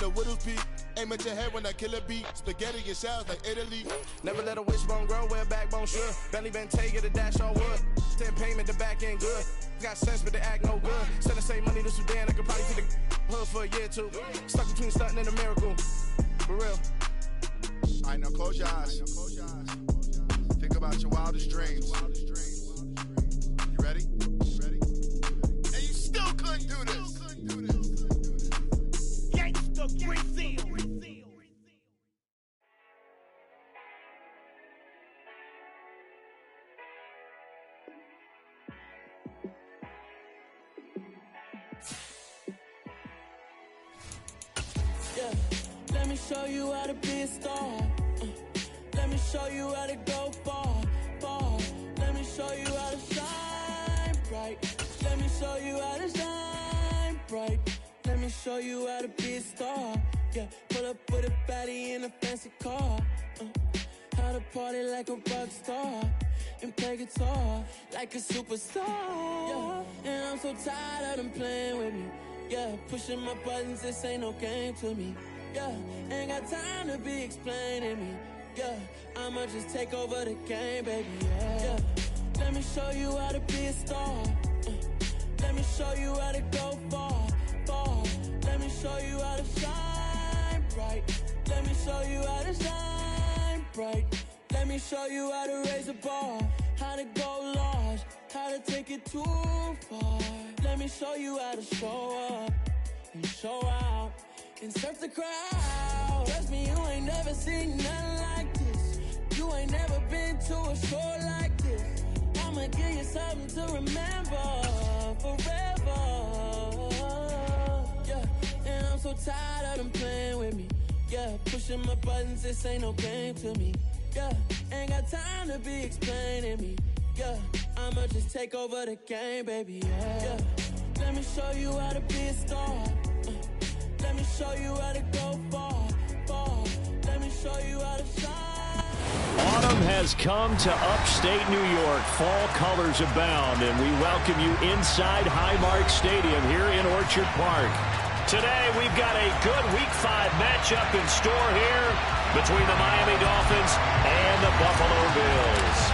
The widow's peak. Aim at your head when I kill a beat. Spaghetti and shells like Italy. Never let a wishbone grow where a backbone should. Bentley Bentay, get a dash on wood. 10 payment, the back end good. Got sense, but they act no good. Instead of save money to Sudan, I could probably see the hood for a year or two. Stuck between stunting and a miracle. For real. All right, now close your eyes. Think about your wildest dreams. You ready? And you still couldn't do this. Gangsta Brazil. Yeah, let me show you how to be a star. Let me show you how to go far, far. Let me show you how to shine bright. Let me show you how to shine bright. Let me show you how to be a star. Yeah, pull up with a baddie in a fancy car. How to party like a rock star and play guitar like a superstar. Yeah, and I'm so tired of them playing with me. Yeah, pushing my buttons, this ain't no game to me. Yeah, ain't got time to be explaining me. Yeah, I'ma just take over the game, baby. Yeah, let me show you how to be a star. Let me show you how to go far, far. Let me show you how to shine bright. Let me show you how to shine bright. Let me show you how to raise the bar, how to go large, how to take it too far. Let me show you how to show up and show out and surf the crowd. Trust me, you ain't never seen nothing like this. You ain't never been to a show like this. I'ma give you something to remember forever. Yeah, and I'm so tired of them playing with me. Yeah, pushing my buttons, this ain't no game to me. Yeah, ain't got time to be explaining me. Yeah, I'ma just take over the game, baby. Yeah, let me show you how to be a star. Let me show you how to go far, far. Let me show you how to shine. Autumn has come to upstate New York. Fall colors abound, and we welcome you inside Highmark Stadium here in Orchard Park. Today, we've got a good Week 5 matchup in store here between the Miami Dolphins and the Buffalo Bills.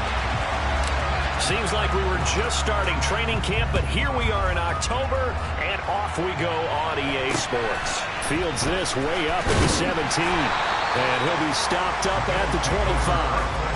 Seems like we were just starting training camp, but here we are in October, and off we go on EA Sports. Fields this way up at the 17, and he'll be stopped up at the 25.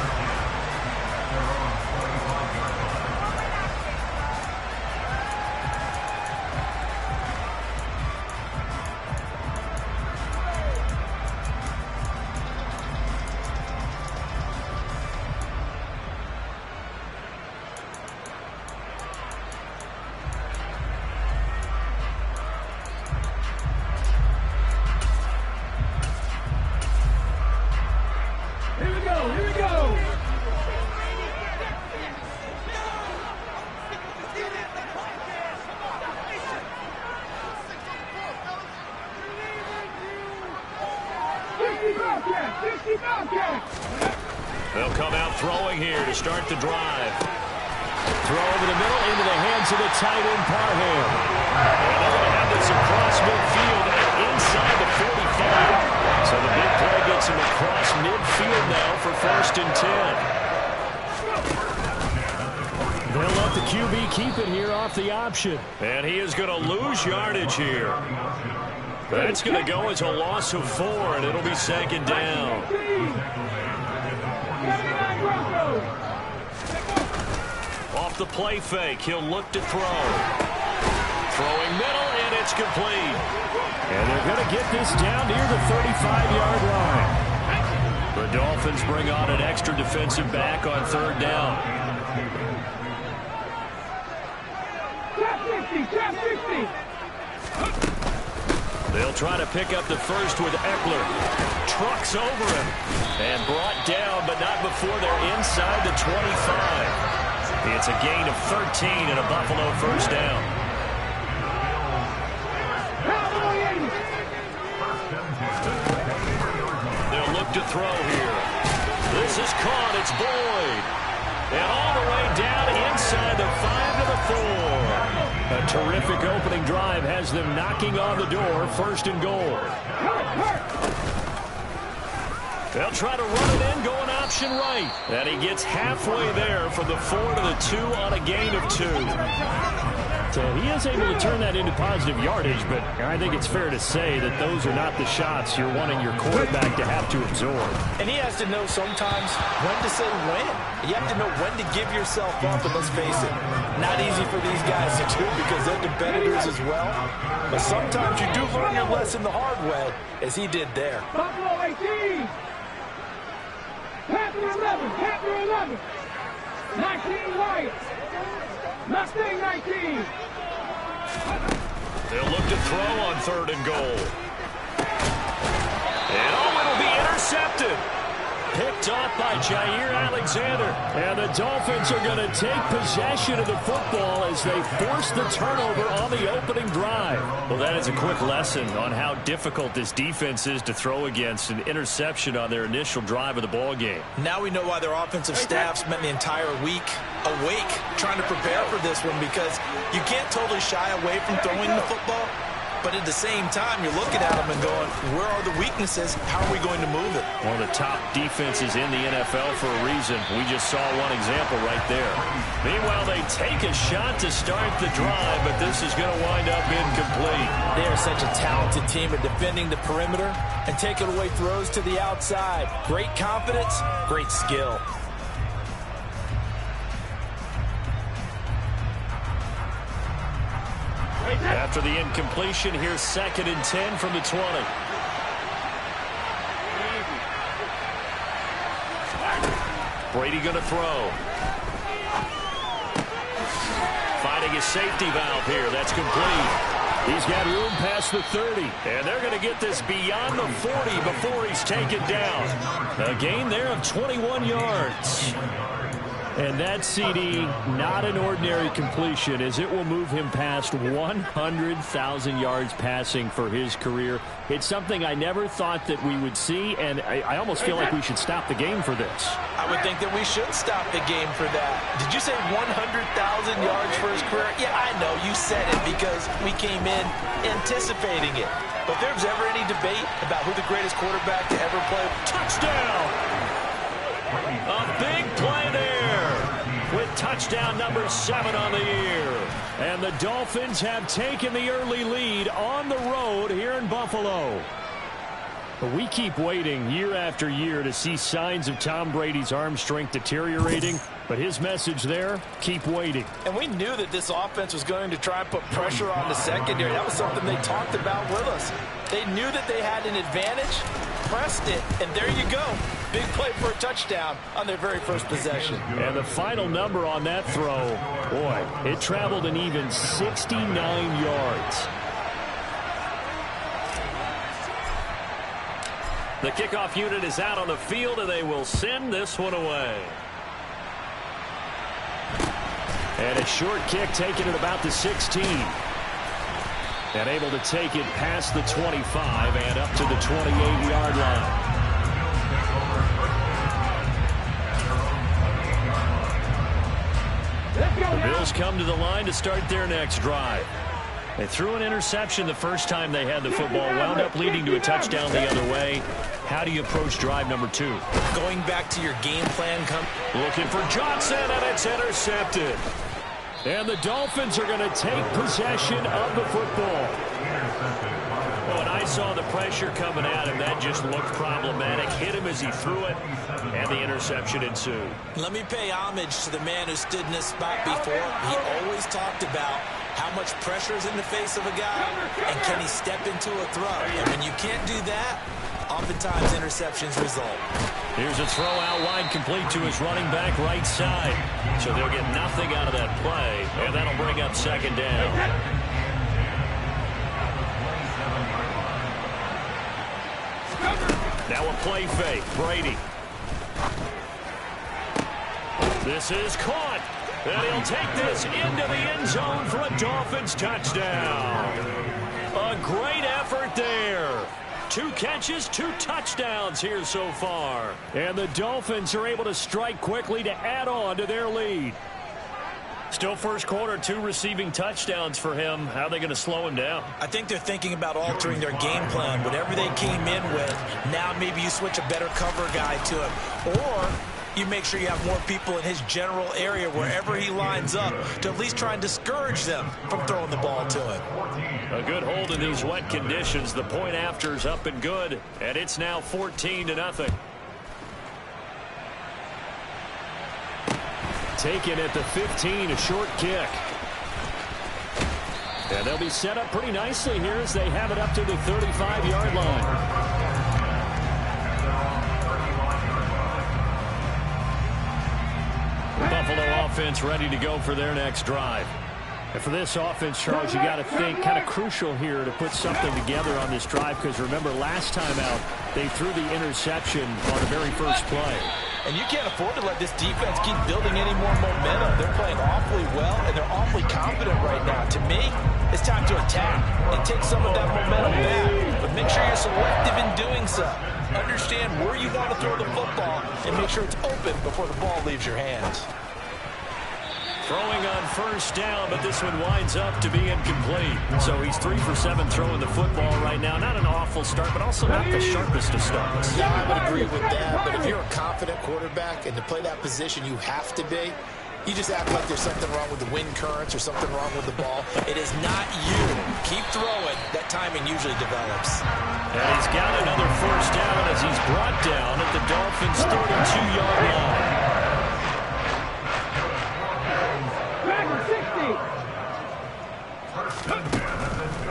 They'll come out throwing here to start the drive. Throw over the middle into the hands of the tight end, Parham. And they're going to have this across midfield and inside the 45. So the big play gets him across midfield now for 1st and 10. They'll let the QB keep it here off the option. And he is going to lose yardage here. That's going to go as a loss of 4, and it'll be 2nd down. Off the play fake, he'll look to throw. Throwing middle, and it's complete. And they're going to get this down near the 35-yard line. The Dolphins bring on an extra defensive back on 3rd down. Trap 60. They'll try to pick up the first with Eckler. Trucks over him. And brought down, but not before they're inside the 25. It's a gain of 13 and a Buffalo 1st down. They'll look to throw here. This is caught. It's Boyd. And all the way down inside the 5 to the 4. A terrific opening drive has them knocking on the door, 1st and goal. They'll try to run it in, going option right. And he gets halfway there from the 4 to the 2 on a gain of 2. So he is able to turn that into positive yardage, but I think it's fair to say that those are not the shots you're wanting your quarterback to have to absorb. And he has to know sometimes when to say when. You have to know when to give yourself up, and let's face it, not easy for these guys to do because they're competitors as well. But sometimes you do learn your lesson the hard way, as he did there. Buffalo 18. Panther 11. Panther 11. 19 Lions. Mustang 19. They'll look to throw on 3rd and goal. And it'll be intercepted. Picked off by Jair Alexander. And the Dolphins are going to take possession of the football as they force the turnover on the opening drive. Well, that is a quick lesson on how difficult this defense is to throw against. An interception on their initial drive of the ball game. Now we know why their offensive staff spent the entire week awake trying to prepare for this one, because you can't totally shy away from throwing the football. But at the same time, you're looking at them and going, where are the weaknesses? How are we going to move it? One of the top defenses in the NFL for a reason. We just saw one example right there. Meanwhile, they take a shot to start the drive, but this is going to wind up incomplete. They are such a talented team at defending the perimeter and taking away throws to the outside. Great confidence, great skill. After the incompletion, here's 2nd and 10 from the 20. Brady going to throw. Finding his safety valve here. That's complete. He's got room past the 30. And they're going to get this beyond the 40 before he's taken down. A gain there of 21 yards. And that CD, not an ordinary completion, as it will move him past 100,000 yards passing for his career. It's something I never thought that we would see, and I almost feel like we should stop the game for this. I would think that we should stop the game for that. Did you say 100,000 yards for his career? Yeah, I know you said it because we came in anticipating it. But if there's ever any debate about who the greatest quarterback to ever play, touchdown! A big play there with touchdown number 7 on the year. And the Dolphins have taken the early lead on the road here in Buffalo. But we keep waiting year after year to see signs of Tom Brady's arm strength deteriorating. But his message there, keep waiting. And we knew that this offense was going to try and put pressure on the secondary. That was something they talked about with us. They knew that they had an advantage, pressed it, and there you go. Big play for a touchdown on their very first possession. And the final number on that throw, boy, it traveled an even 69 yards. The kickoff unit is out on the field, and they will send this one away. And a short kick taken at about the 16. And able to take it past the 25 and up to the 28-yard line. The Bills come to the line to start their next drive. They threw an interception the first time they had the football, wound up leading to a touchdown the other way. How do you approach drive number 2? Going back to your game plan. Looking for Johnson, and it's intercepted. And the Dolphins are going to take possession of the football. Oh, and I saw the pressure coming at him. That just looked problematic. Hit him as he threw it, and the interception ensued. Let me pay homage to the man who stood in this spot before. He always talked about how much pressure is in the face of a guy, and can he step into a throw. And when you can't do that, oftentimes interceptions result. Here's a throw out wide, complete to his running back right side. So they'll get nothing out of that play, and that'll bring up 2nd down. Now a play fake. Brady. This is caught. And he'll take this into the end zone for a Dolphins touchdown. A great effort there. 2 catches, 2 touchdowns here so far. And the Dolphins are able to strike quickly to add on to their lead. Still first quarter, 2 receiving touchdowns for him. How are they going to slow him down? I think they're thinking about altering their game plan. Whatever they came in with, now maybe you switch a better cover guy to him. Or you make sure you have more people in his general area wherever he lines up to at least try and discourage them from throwing the ball to him. A good hold in these wet conditions. The point after is up and good, and it's now 14-0. Taken at the 15, a short kick. And they'll be set up pretty nicely here as they have it up to the 35-yard line. Buffalo offense ready to go for their next drive. And for this offense, Charles, you got to think kind of crucial here to put something together on this drive, because remember last time out they threw the interception on the very first play. And you can't afford to let this defense keep building any more momentum. They're playing awfully well, and they're awfully confident right now. To me, it's time to attack and take some of that momentum back. But make sure you're selective in doing so. Understand where you want to throw the football and make sure it's open before the ball leaves your hands. Throwing on first down, but this one winds up to be incomplete. So he's 3 for 7 throwing the football right now. Not an awful start, but also not the sharpest of starts. Yeah, I would agree with that. But if you're a confident quarterback and to play that position you have to be, you just act like there's something wrong with the wind currents or something wrong with the ball. It is not you. Keep throwing. That timing usually develops. And he's got another first down as he's brought down at the Dolphins' 32-yard line.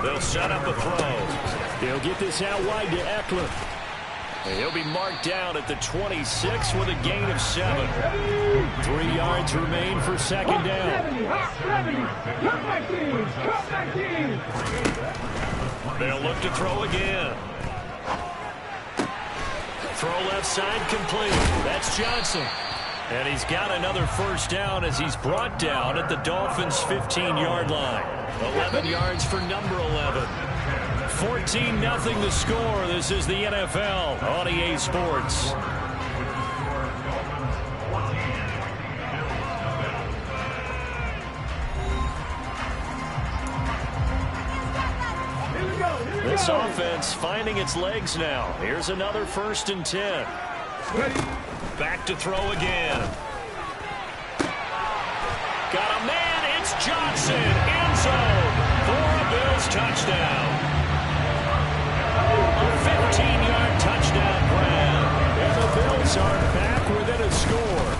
They'll set up a throw. They'll get this out wide to Eckler. And he'll be marked down at the 26 with a gain of 7. 3 yards remain for second down. They'll look to throw again. Throw left side complete. That's Johnson. And he's got another first down as he's brought down at the Dolphins' 15-yard line. 11 yards for number 11. 14-0 the score. This is the NFL on EA Sports. This offense finding its legs now. Here's another 1st and 10. Back to throw again. Got a man. It's Johnson. End zone for a Bills touchdown. A 15-yard touchdown grab. And the Bills are back within a score.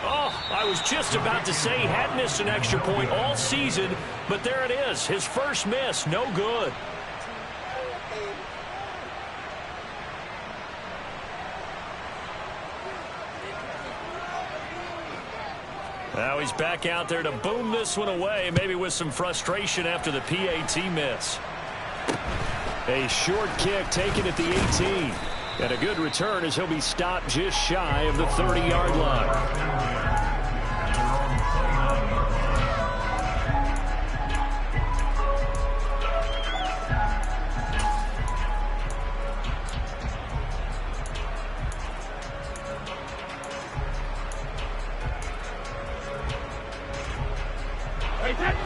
Oh, I was just about to say he hadn't missed an extra point all season, but there it is. His first miss. No good. Now he's back out there to boom this one away, maybe with some frustration after the PAT miss. A short kick taken at the 18. And a good return as he'll be stopped just shy of the 30-yard line.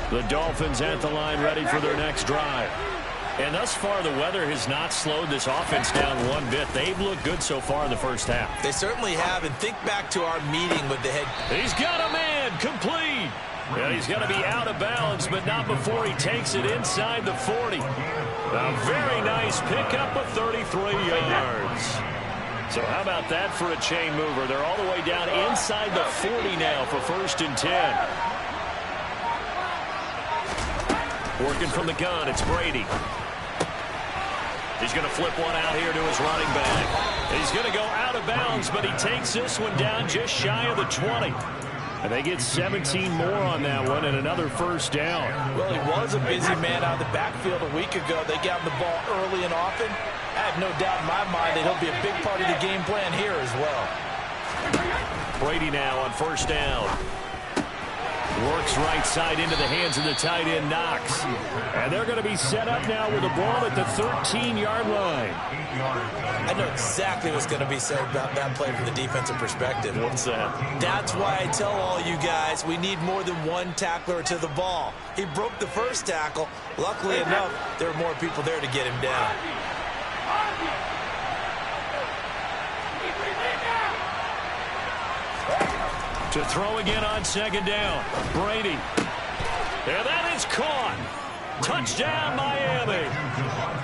The Dolphins at the line ready for their next drive. And thus far, the weather has not slowed this offense down one bit. They've looked good so far in the first half. They certainly have, and think back to our meeting with the head. He's got a man, complete. And he's going to be out of bounds, but not before he takes it inside the 40. A very nice pickup of 33 yards. So how about that for a chain mover? They're all the way down inside the 40 now for 1st and 10. Working from the gun, it's Brady. He's going to flip one out here to his running back. He's going to go out of bounds, but he takes this one down just shy of the 20. And they get 17 more on that one and another first down. Well, he was a busy man out of the backfield a week ago. They got him the ball early and often. I have no doubt in my mind that he'll be a big part of the game plan here as well. Brady now on first down. Works right side into the hands of the tight end, Knox. And they're going to be set up now with the ball at the 13-yard line. I know exactly what's going to be said about that play from the defensive perspective. What's that? That's why I tell all you guys we need more than one tackler to the ball. He broke the first tackle. Luckily enough, there were more people there to get him down. To throw again on second down. Brady. And that is caught. Touchdown, Miami.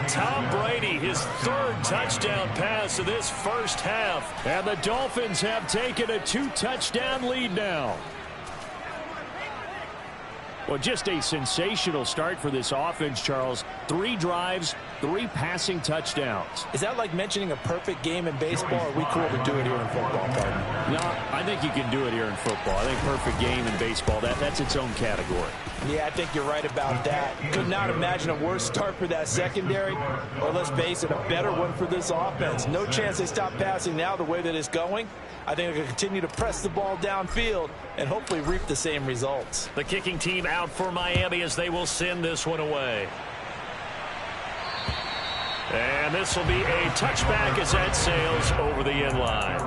Tom Brady, his third touchdown pass of this first half. And the Dolphins have taken a 2-touchdown lead now. Well, just a sensational start for this offense, Charles. 3 drives, 3 passing touchdowns. Is that like mentioning a perfect game in baseball, or are we cool to do it here in football, partner? No, I think you can do it here in football. I think perfect game in baseball, that's its own category. Yeah, I think you're right about that. Could not imagine a worse start for that secondary, or let's face it, a better one for this offense. No chance they stop passing now the way that it's going. I think they're going to continue to press the ball downfield and hopefully reap the same results. The kicking team out for Miami as they will send this one away. And this will be a touchback as that sails over the end line.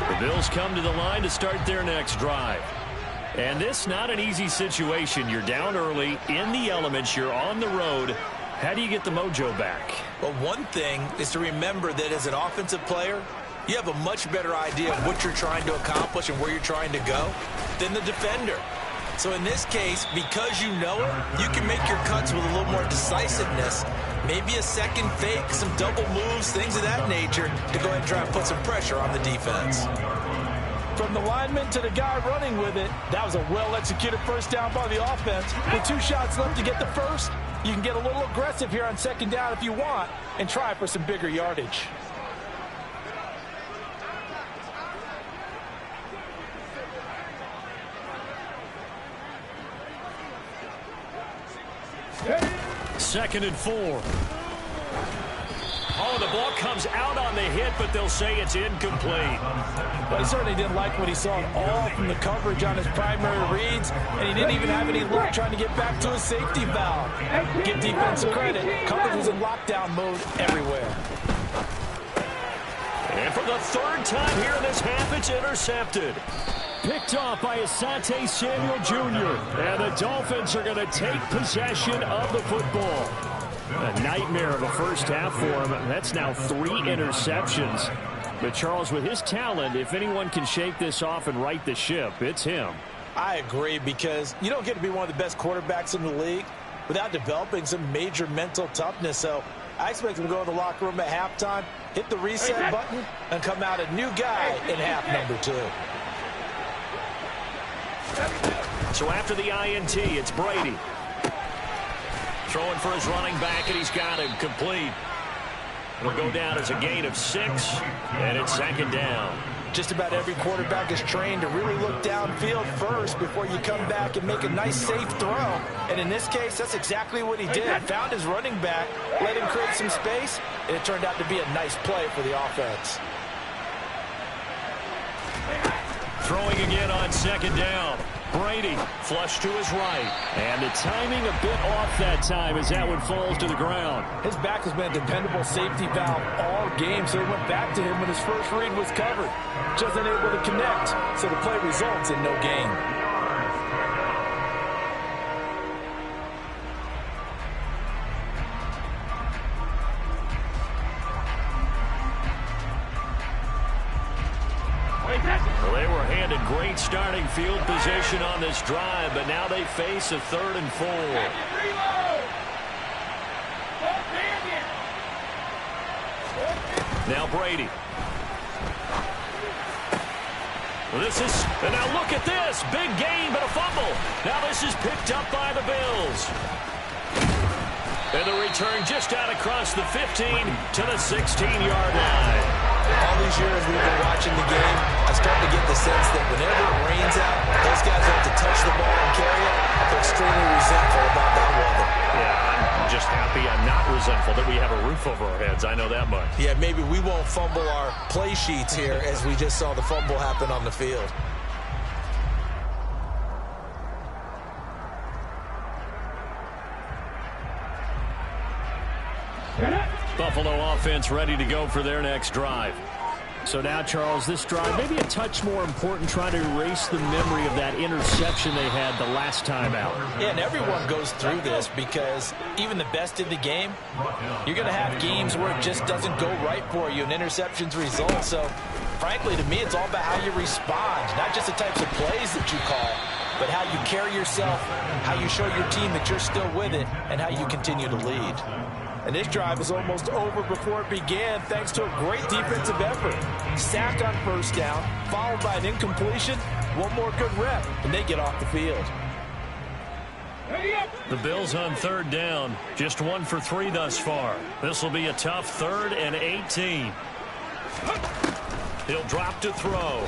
The Bills come to the line to start their next drive. And this not an easy situation. You're down early, in the elements, you're on the road. How do you get the mojo back? Well, one thing is to remember that as an offensive player, you have a much better idea of what you're trying to accomplish and where you're trying to go than the defender. So in this case, because you know it, you can make your cuts with a little more decisiveness. Maybe a second fake, some double moves, things of that nature to go ahead and try and put some pressure on the defense. From the lineman to the guy running with it, that was a well-executed first down by the offense. With 2 shots left to get the first, you can get a little aggressive here on second down if you want and try for some bigger yardage. Second and 4. Oh, the ball comes out on the hit, but they'll say it's incomplete. But he certainly didn't like what he saw at all from the coverage on his primary reads, and he didn't even have any luck trying to get back to his safety valve. Give defense credit. Coverage was in lockdown mode everywhere. And for the 3rd time here in this half, it's intercepted. Picked off by Asante Samuel Jr. And the Dolphins are going to take possession of the football. A nightmare of a first half for him. That's now 3 interceptions. But Charles, with his talent, if anyone can shake this off and right the ship, it's him. I agree, because you don't get to be one of the best quarterbacks in the league without developing some major mental toughness. So I expect him to go in the locker room at halftime, hit the reset button, and come out a new guy in half number 2. So after the INT, it's Brady. Throwing for his running back, and he's got him complete. It'll go down as a gain of 6, and it's second down. Just about every quarterback is trained to really look downfield first before you come back and make a nice, safe throw. And in this case, that's exactly what he did. Found his running back, let him create some space, and it turned out to be a nice play for the offense. Throwing again on second down. Brady flush to his right. And the timing a bit off that time as that one falls to the ground. His back has been a dependable safety valve all game, so he went back to him when his first read was covered. Just unable to connect, so the play results in no gain. Well, they were handed great starting field position on this drive, but now they face a 3rd and 4. Now Brady. Well, and now look at this. Big gain, but a fumble. Now this is picked up by the Bills. And the return just out across the 15 to the 16-yard line. All these years we've been watching the game, I start to get the sense that whenever it rains out, those guys have to touch the ball and carry it. They're extremely resentful about that weather. Yeah, I'm just happy I'm not resentful that we have a roof over our heads. I know that much. Yeah, maybe we won't fumble our play sheets here as we just saw the fumble happen on the field. Buffalo offense ready to go for their next drive. So now, Charles, this drive maybe a touch more important, trying to erase the memory of that interception they had the last time out. Yeah, and everyone goes through this because even the best in the game, you're going to have games where it just doesn't go right for you and interceptions result. So, frankly, to me, it's all about how you respond, not just the types of plays that you call, but how you carry yourself, how you show your team that you're still with it, and how you continue to lead. And this drive was almost over before it began thanks to a great defensive effort. Sack on first down, followed by an incompletion, one more good rep, and they get off the field. The Bills on third down, just 1 for 3 thus far. This will be a tough 3rd and 18. He'll drop to throw.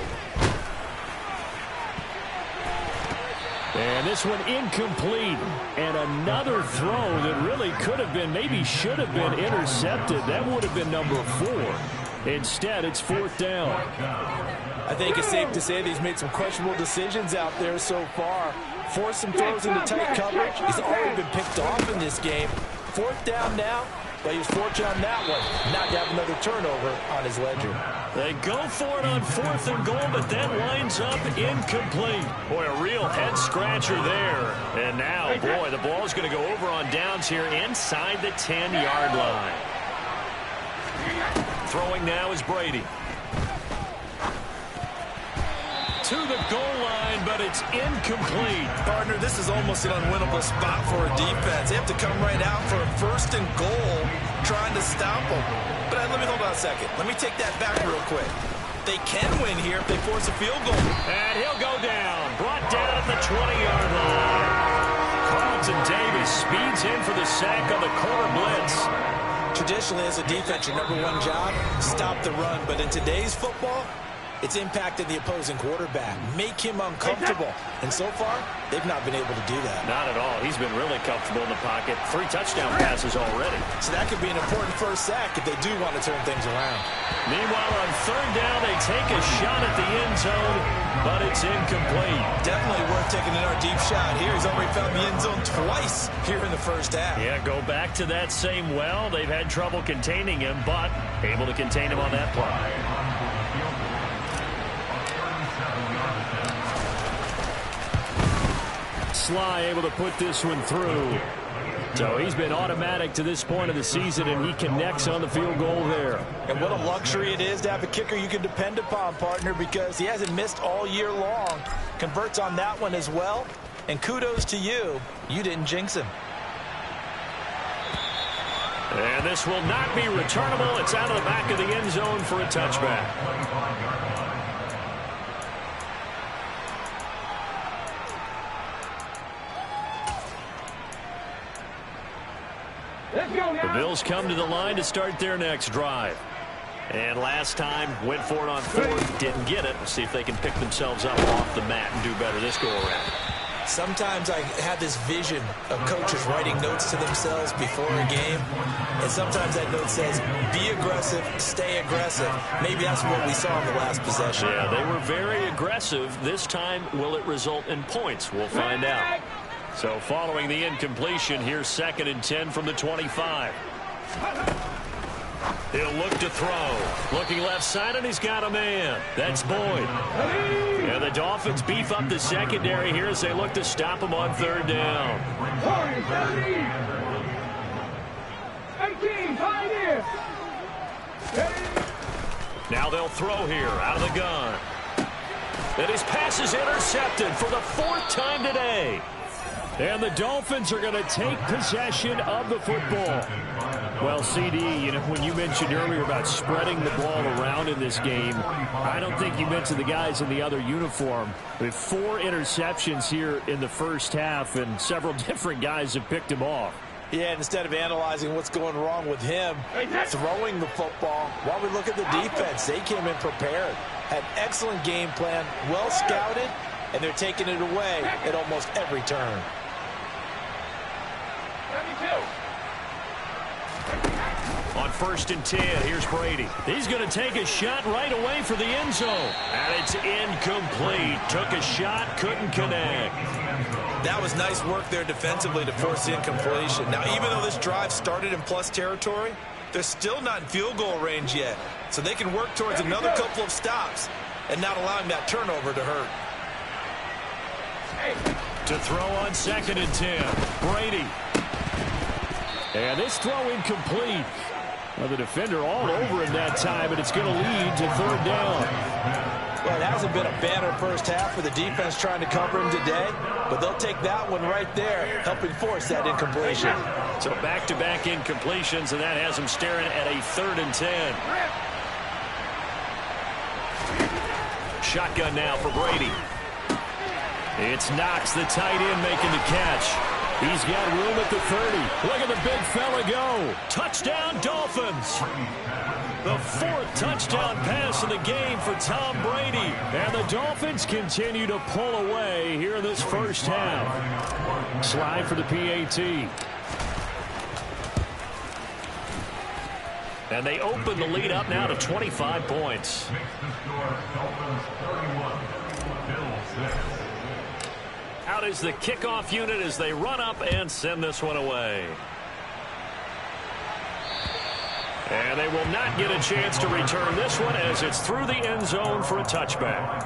And this one incomplete. And another throw that really could have been, maybe should have been intercepted. That would have been number 4. Instead, it's 4th down. I think it's safe to say that he's made some questionable decisions out there so far. Forced some throws into tight coverage. He's already been picked off in this game. 4th down now, but he was fortunate on that one not to have another turnover on his ledger. They go for it on 4th and goal, but that winds up incomplete. Boy, a real head-scratcher there. And now, boy, the ball's going to go over on downs here inside the 10-yard line. Throwing now is Brady. To the goal line, but it's incomplete. Partner, this is almost an unwinnable spot for a defense. They have to come right out for a 1st and goal, trying to stop them. But let me hold on a second. Let me take that back real quick. They can win here if they force a field goal. And he'll go down. Brought down at the 20-yard line. Carlton Davis speeds in for the sack on the corner blitz. Traditionally, as a defense, your number 1 job, stop the run. But in today's football, it's impacted the opposing quarterback, make him uncomfortable. And so far, they've not been able to do that. Not at all. He's been really comfortable in the pocket. 3 touchdown passes already. So that could be an important first sack if they do want to turn things around. Meanwhile, on 3rd down, they take a shot at the end zone, but it's incomplete. Definitely worth taking another deep shot here. He's already found the end zone twice here in the first half. Yeah, go back to that same well. They've had trouble containing him, but able to contain him on that play. Sly able to put this one through. So he's been automatic to this point of the season, and he connects on the field goal there. And what a luxury it is to have a kicker you can depend upon, partner, because he hasn't missed all year long. Converts on that one as well. And kudos to you. You didn't jinx him. And this will not be returnable. It's out of the back of the end zone for a touchback. The Bills come to the line to start their next drive. And last time, went for it on 4th, didn't get it. We'll see if they can pick themselves up off the mat and do better this go-around. Sometimes I have this vision of coaches writing notes to themselves before a game, and sometimes that note says, be aggressive, stay aggressive. Maybe that's what we saw in the last possession. Yeah, they were very aggressive. This time, will it result in points? We'll find out. So following the incompletion, here's 2nd and 10 from the 25. He'll look to throw. Looking left side, and he's got a man. That's Boyd. And the Dolphins beef up the secondary here as they look to stop him on 3rd down. 18, Pioneer. Now they'll throw here out of the gun. And his pass is intercepted for the 4th time today. And the Dolphins are going to take possession of the football. Well, CD, you know, when you mentioned earlier about spreading the ball around in this game, I don't think you mentioned the guys in the other uniform. With 4 interceptions here in the first half, and several different guys have picked him off. Yeah, instead of analyzing what's going wrong with him, throwing the football, while we look at the defense, they came in prepared. Had excellent game plan, well scouted, and they're taking it away at almost every turn. On 1st and 10, here's Brady. He's going to take a shot right away for the end zone. And it's incomplete. Took a shot, couldn't connect. That was nice work there defensively to force the incompletion. Now, even though this drive started in plus territory, they're still not in field goal range yet. So they can work towards another couple of stops and not allowing that turnover to hurt. To throw on 2nd and 10, Brady. And this throw incomplete. Well, the defender all over him that time, and it's going to lead to 3rd down. Well, it hasn't been a banner first half for the defense trying to cover him today, but they'll take that one right there, helping force that incompletion. So back-to-back incompletions, and that has him staring at a 3rd and 10. Shotgun now for Brady. It's Knox, the tight end, making the catch. He's got room at the 30. Look at the big fella go. Touchdown, Dolphins. The 4th touchdown pass of the game for Tom Brady. And the Dolphins continue to pull away here in this first half. Slide for the PAT. And they open the lead up now to 25 points. Out is the kickoff unit as they run up and send this one away. And they will not get a chance to return this one as it's through the end zone for a touchback.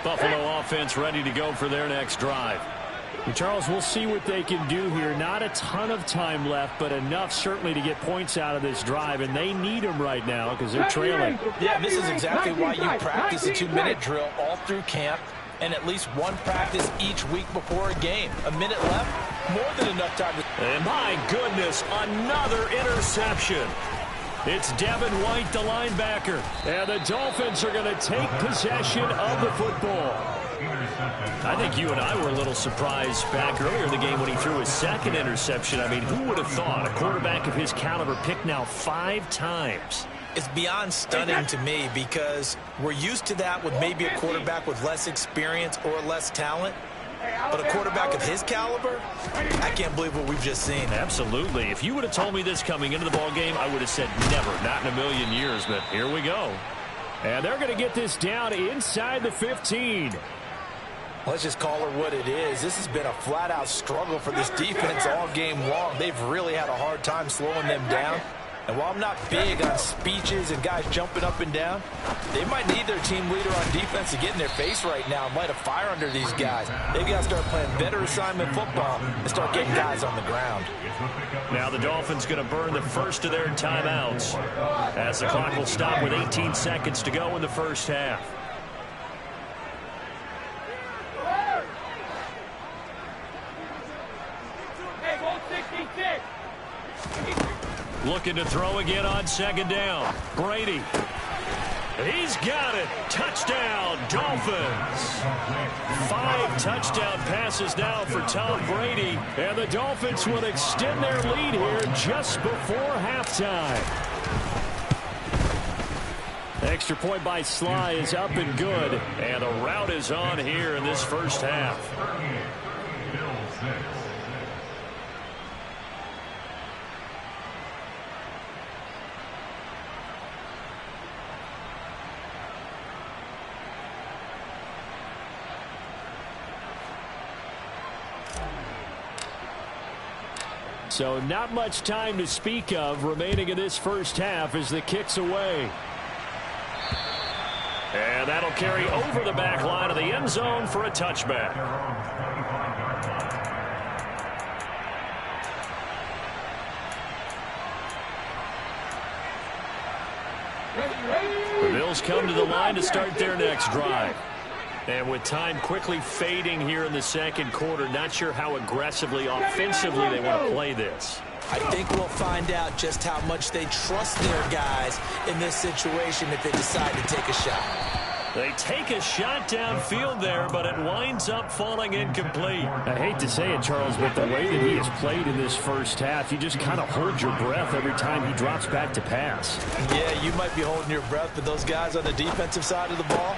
Buffalo offense ready to go for their next drive. And Charles, we'll see what they can do here. Not a ton of time left, but enough certainly to get points out of this drive, and they need them right now because they're trailing. Yeah, this is exactly why you practice a 2-minute drill all through camp and at least one practice each week before a game. A minute left, more than enough time to... And my goodness, another interception. It's Devin White, the linebacker. And the Dolphins are going to take possession of the football. I think you and I were a little surprised back earlier in the game when he threw his 2nd interception. I mean, who would have thought a quarterback of his caliber picked now 5 times? It's beyond stunning to me because we're used to that with maybe a quarterback with less experience or less talent. But a quarterback of his caliber, I can't believe what we've just seen. Absolutely. If you would have told me this coming into the ballgame, I would have said never, not in a million years. But here we go. And they're going to get this down inside the 15. Let's just call her what it is. This has been a flat-out struggle for this defense all game long. They've really had a hard time slowing them down. And while I'm not big on speeches and guys jumping up and down, they might need their team leader on defense to get in their face right now and light a fire under these guys. They've got to start playing better assignment football and start getting guys on the ground. Now the Dolphins going to burn the first of their timeouts as the clock will stop with 18 seconds to go in the first half. Looking to throw again on 2nd down. Brady. He's got it. Touchdown, Dolphins. 5 touchdown passes now for Tom Brady. And the Dolphins will extend their lead here just before halftime. Extra point by Sly is up and good. And the route is on here in this first half. So not much time to speak of remaining in this first half as the kick's away. And that'll carry over the back line of the end zone for a touchback. The Bills come to the line to start their next drive. And with time quickly fading here in the second quarter, not sure how aggressively, offensively they want to play this. I think we'll find out just how much they trust their guys in this situation if they decide to take a shot. They take a shot downfield there, but it winds up falling incomplete. I hate to say it, Charles, but the way that he has played in this first half, you just kind of hold your breath every time he drops back to pass. Yeah, you might be holding your breath, but those guys on the defensive side of the ball,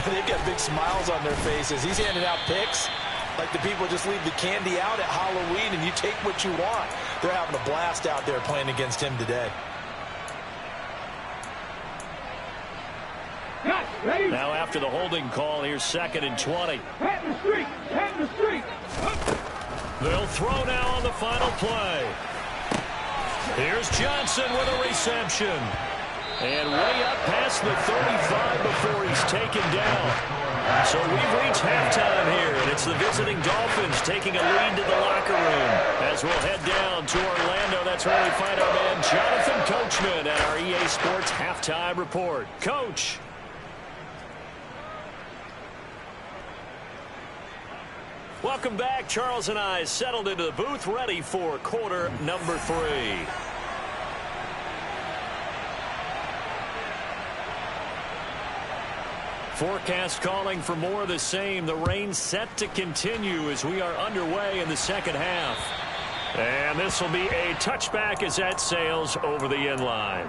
They've got big smiles on their faces. He's handing out picks like the people just leave the candy out at Halloween and you take what you want. They're having a blast out there playing against him today. Now after the holding call, here's 2nd and 20. Pat the street. Pat the street. They'll throw now on the final play. Here's Johnson with a reception. And way up past the 35 before he's taken down. So we've reached halftime here, and it's the visiting Dolphins taking a lead to the locker room. As we'll head down to Orlando, that's where we find our man Jonathan Coachman at our EA Sports Halftime Report. Coach. Welcome back. Charles and I settled into the booth, ready for quarter number 3. Forecast calling for more of the same. The rain set to continue as we are underway in the second half. And this will be a touchback as that sails over the end line.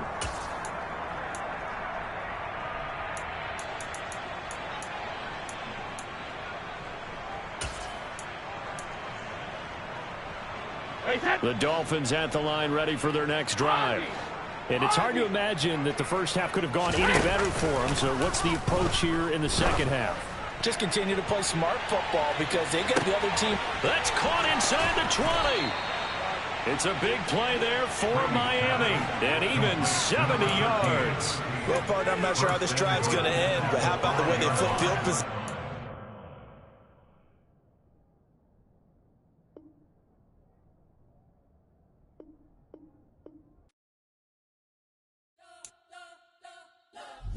The Dolphins at the line ready for their next drive. And it's hard to imagine that the first half could have gone any better for them. So what's the approach here in the second half? Just continue to play smart football because they get the other team. That's caught inside the 20. It's a big play there for Miami. And even 70 yards. Well, partner, I'm not sure how this drive's going to end, but how about the way they flip field position?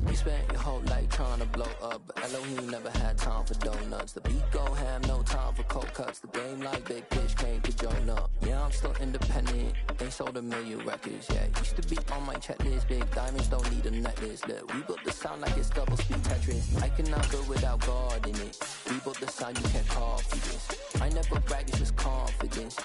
You spent your whole life trying to blow up, but Elohim never had time for donuts. The beat go ham, no time for cold cuts. The game like Big Fish came to join up. Yeah, I'm still independent. They sold 1 million records, yeah. Used to be on my checklist. Big diamonds don't need a necklace. Look, we built the sound like it's double speed Tetris. I cannot go without God in it. We built the sound you can't copy this. I never brag, it's just confidence.